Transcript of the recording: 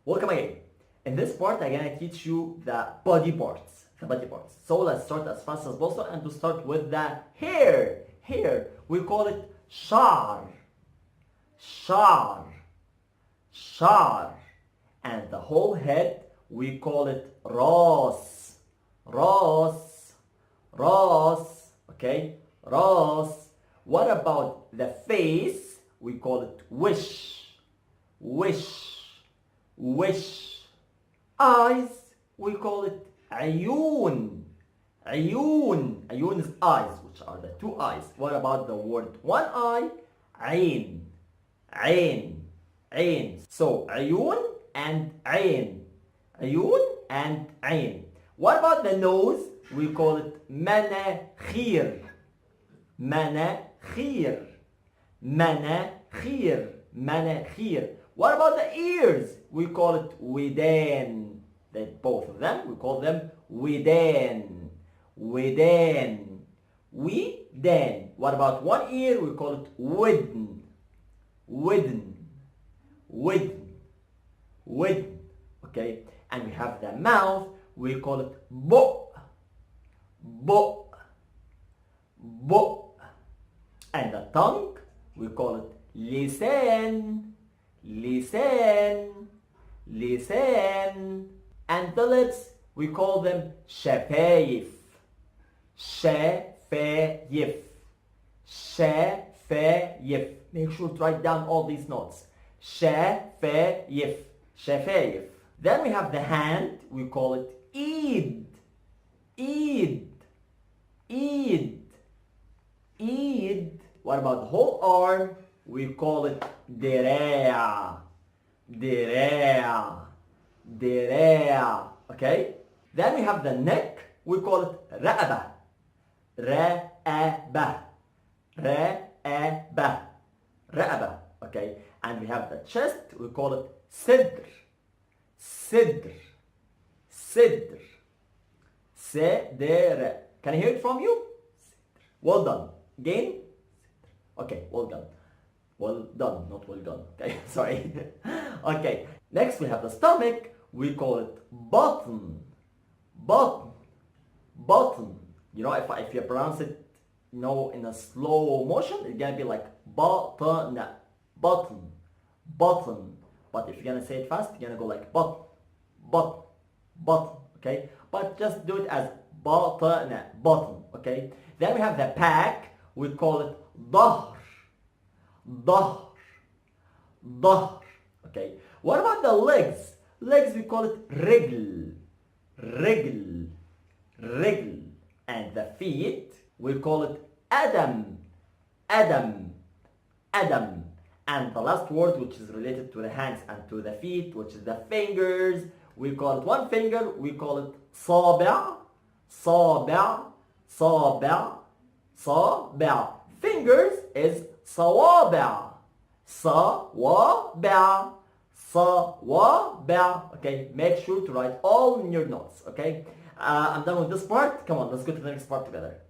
Welcome again. In this part, I'm gonna teach you the body parts. So let's start as fast as possible, and to start with the hair. Hair, we call it شعر. شعر. شعر. And the whole head, we call it راس. راس. راس. Okay? راس. What about the face? We call it وش. وش. وش. Eyes, we call it عيون. عيون. عيون is eyes, which are the two eyes. What about the word one eye? عين. عين. عين. So عيون and عين. عيون and عين. What about the nose? We call it مناخير. مناخير. مناخير. مناخير. What about the ears? We call it Wedan. Both of them, we call them Wedan. Wedan. Wedan. What about one ear? We call it Wedan. Wedan. Wedan. Wedan. Okay? And we have the mouth. We call it Bo. Bo. Bo. And the tongue, we call it Lesan. Lesan. Lesan. And the lips, we call them شفايف. شفايف. شفايف. Make sure to write down all these notes. شفايف. شفايف. Then we have the hand, we call it إيد. إيد. إيد. إيد. What about the whole arm? We call it دراع. دراع. دراع. Okay? Then we have the neck. We call it رقبة. رقبة. رقبة. رقبة. Okay? And we have the chest. We call it Sedr. Sedr. Sedr. Sedr. Can I hear it from you? Well done. Again? Okay, well done. Well done, not well done. Okay, sorry. Okay, next we have the stomach. We call it BaTn. BaTn. BaTn. You know, if you pronounce it, you know, in a slow motion, it's gonna be like BaTn. BaTn. BaTn. But if you're gonna say it fast, you're gonna go like BaTn. BaTn. BaTn. Okay? But just do it as BaTn. BaTn. Okay? Then we have the back. We call it ظهر. ظهر. ظهر. Okay. What about the legs? Legs, we call it رجل. رجل. رجل. And the feet, we call it قدم. قدم. قدم. And the last word, which is related to the hands and to the feet, which is the fingers, we call it one finger, we call it صابع. صابع. صابع. صابع. Fingers is صوابع. صوابع. صوابع. Okay, make sure to write all in your notes. Okay, I'm done with this part. Come on, let's go to the next part together.